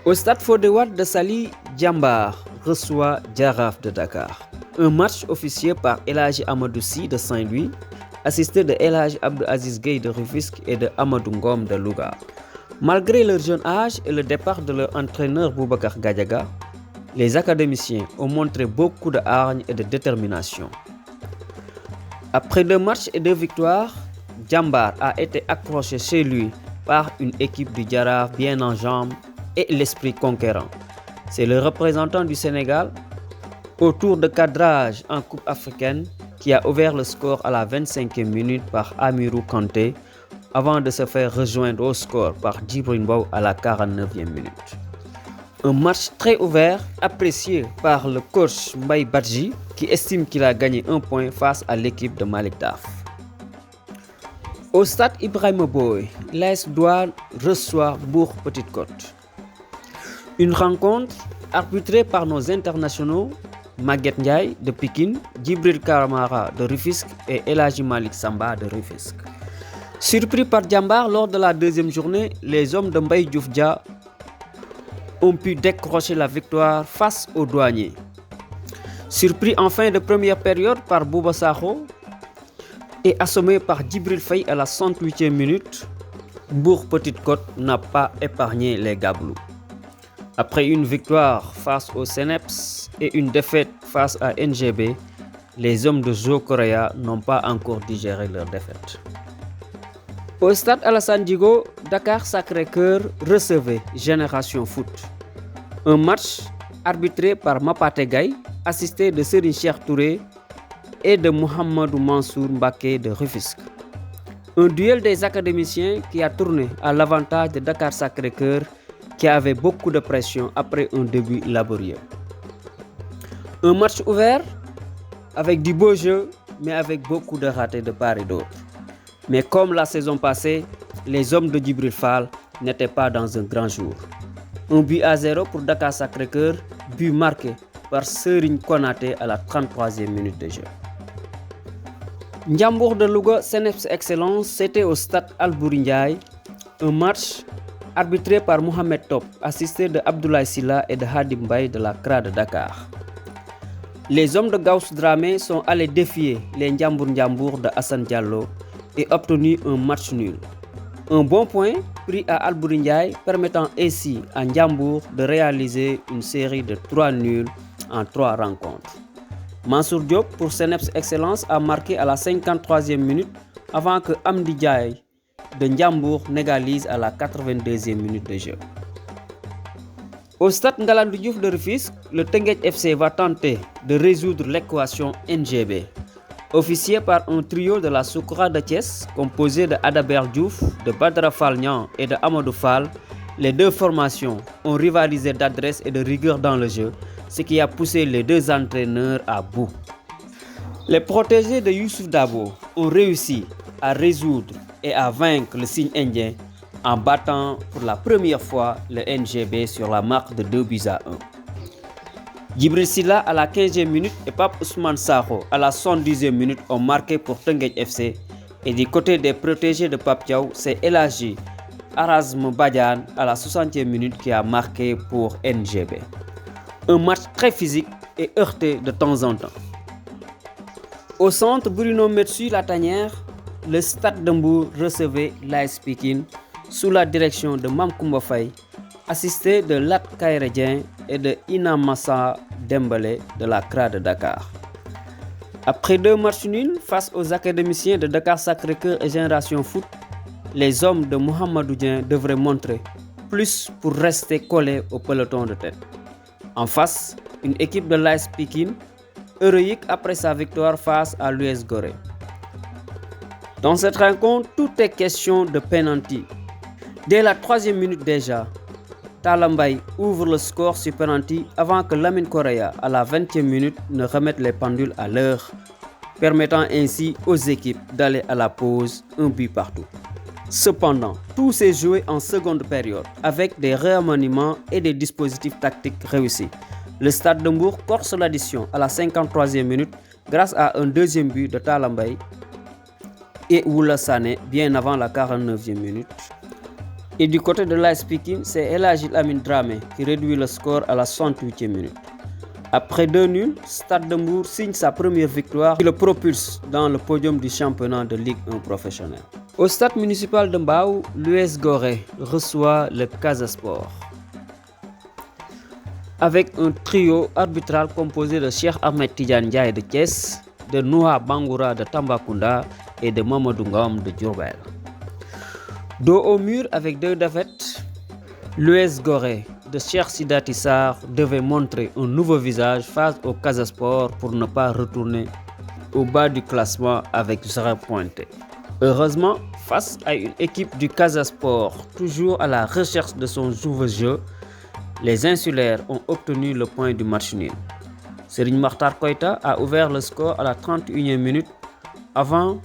Au stade Fodé Wade de Saly, Djambar reçoit Jaraaf de Dakar. Un match officié par El Hadji Amadou Sy de Saint-Louis, assisté de El Hadji Abdou Aziz Gueye de Rufisque et de Amadou Ngom de Louga. Malgré leur jeune âge et le départ de leur entraîneur Boubacar Gadiaga, les académiciens ont montré beaucoup de hargne et de détermination. Après 2 matchs et 2 victoires, Djambar a été accroché chez lui par une équipe du Jaraaf bien en jambes et l'esprit conquérant. C'est le représentant du Sénégal, au tour de cadrage en Coupe africaine, qui a ouvert le score à la 25e minute par Amirou Kanté, avant de se faire rejoindre au score par Djibril Mbow à la 49e minute. Un match très ouvert, apprécié par le coach Mbaye Badji, qui estime qu'il a gagné 1 point face à l'équipe de Malick Daf. Au stade Ibrahima Boye, l'AS Douanes reçoit Mbour Petite Côte. Une rencontre arbitrée par nos internationaux Maguette Ndiaye de Pikine, Djibril Kamara de Rufisque et El Hadji Malick Samba de Rufisque. Surpris par Djambar lors de la 2e journée, les hommes de Mbaye Diouf Dia ont pu décrocher la victoire face aux douaniers. Surpris en fin de première période par Bouba Sakho et assommé par Djibril Faye à la 68e minute, Mbour Petite Côte n'a pas épargné les Gablous. Après une victoire face au Seneps et une défaite face à NGB, les hommes de Jo Correa n'ont pas encore digéré leur défaite. Au stade Alassane Djigo, Dakar Sacré-Cœur recevait Génération Foot. Un match arbitré par Mapate Gaye, assisté de Serigne Cheikh Touré et de Mohamedou Mansour Mbaké de Rufisque. Un duel des académiciens qui a tourné à l'avantage de Dakar Sacré-Cœur, qui avait beaucoup de pression après un début laborieux. Un match ouvert avec du beau jeu, mais avec beaucoup de ratés de part et d'autre. Mais comme la saison passée, les hommes de Djibril Fall n'étaient pas dans un grand jour. 1-0 pour Dakar Sacré-Cœur, but marqué par Serigne Konaté à la 33e minute de jeu. Ndiambour de Louga, Seneps Excellence, c'était au stade Albouri Ndiaye, un match arbitré par Mohamed Top, assisté de Abdoulaye Sylla et de Hadi Mbaye de la CRA de Dakar. Les hommes de Gauss Dramé sont allés défier les Ndiambour de Hassan Diallo et obtenu un match nul. Un bon point pris à Albouri Ndiaye, permettant ainsi à Ndiambour de réaliser une série de 3 nuls en 3 rencontres. Mansour Diop pour Seneps Excellence a marqué à la 53e minute avant que Amdi Diaye de Ndiambour n'égalise à la 82e minute de jeu. Au stade Ngalandou Diouf de Rufisque, le Teungueth FC va tenter de résoudre l'équation NGB. Officié par un trio de la Soukra de Thiès, composé de Adabert Diouf, de Badara Fall Niang et de Amadou Fall, les 2 formations ont rivalisé d'adresse et de rigueur dans le jeu, ce qui a poussé les 2 entraîneurs à bout. Les protégés de Youssouf Dabo ont réussi à résoudre et à vaincre le signe indien en battant pour la première fois le NGB sur la marque de 2-1. Djibril Sylla à la 15e minute et Pape Ousmane Sakho à la 70e minute ont marqué pour Teungueth FC, et du côté des protégés de Pape Thiaw, c'est El Hadji Arazm Badiane à la 60e minute qui a marqué pour NGB. Un match très physique et heurté de temps en temps. Au centre Bruno Metsu La Tanière, le Stade de Mbour recevait l'AS Pikine sous la direction de Mamkoumba Faye, assisté de Lat Kairedien et de Inamassa Dembélé de la CRA de Dakar. Après 2 matchs nuls face aux académiciens de Dakar Sacré-Cœur et Génération Foot, les hommes de Mohamedou Dieng devraient montrer plus pour rester collés au peloton de tête. En face, une équipe de l'AS Pikine, héroïque après sa victoire face à l'US Gorée. Dans cette rencontre, tout est question de penalty. Dès la 3e minute déjà, Talla Mbaye ouvre le score sur penalty avant que Lamine Correa à la 20e minute ne remette les pendules à l'heure, permettant ainsi aux équipes d'aller à la pause 1 but partout. Cependant, tout s'est joué en seconde période avec des remaniements et des dispositifs tactiques réussis. Le Stade de Mbour corse l'addition à la 53e minute grâce à un 2e but de Talla Mbaye et Oula Sané bien avant la 49e minute. Et du côté de l'AS Pikine, c'est El Hadji Lamine Dramé qui réduit le score à la 68e minute. Après 2 nuls, Stade de Mbour signe sa première victoire qui le propulse dans le podium du championnat de Ligue 1 professionnel. Au stade municipal de Mbao, l'US Gorée reçoit le Casa Sport. Avec un trio arbitral composé de Cheikh Ahmed Tidiane Ndiaye de Thiès, de Nouha Bangoura de Tambacounda et de Mamadou Ngom de Diourbel. Dos au mur avec 2 défaites, l'US Gorée de Cheikh Sidati Sarr devait montrer un nouveau visage face au Casa Sport pour ne pas retourner au bas du classement avec 0 pointé. Heureusement, face à une équipe du Casa Sport toujours à la recherche de son nouveau jeu, les insulaires ont obtenu le point du match nul. Serigne Makhtar Koita a ouvert le score à la 31e minute avant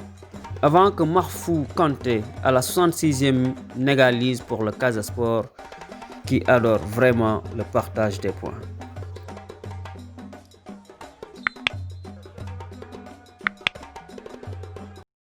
que Mahfou Kanté à la 66e n'égalise pour le Casa Sport qui adore vraiment le partage des points.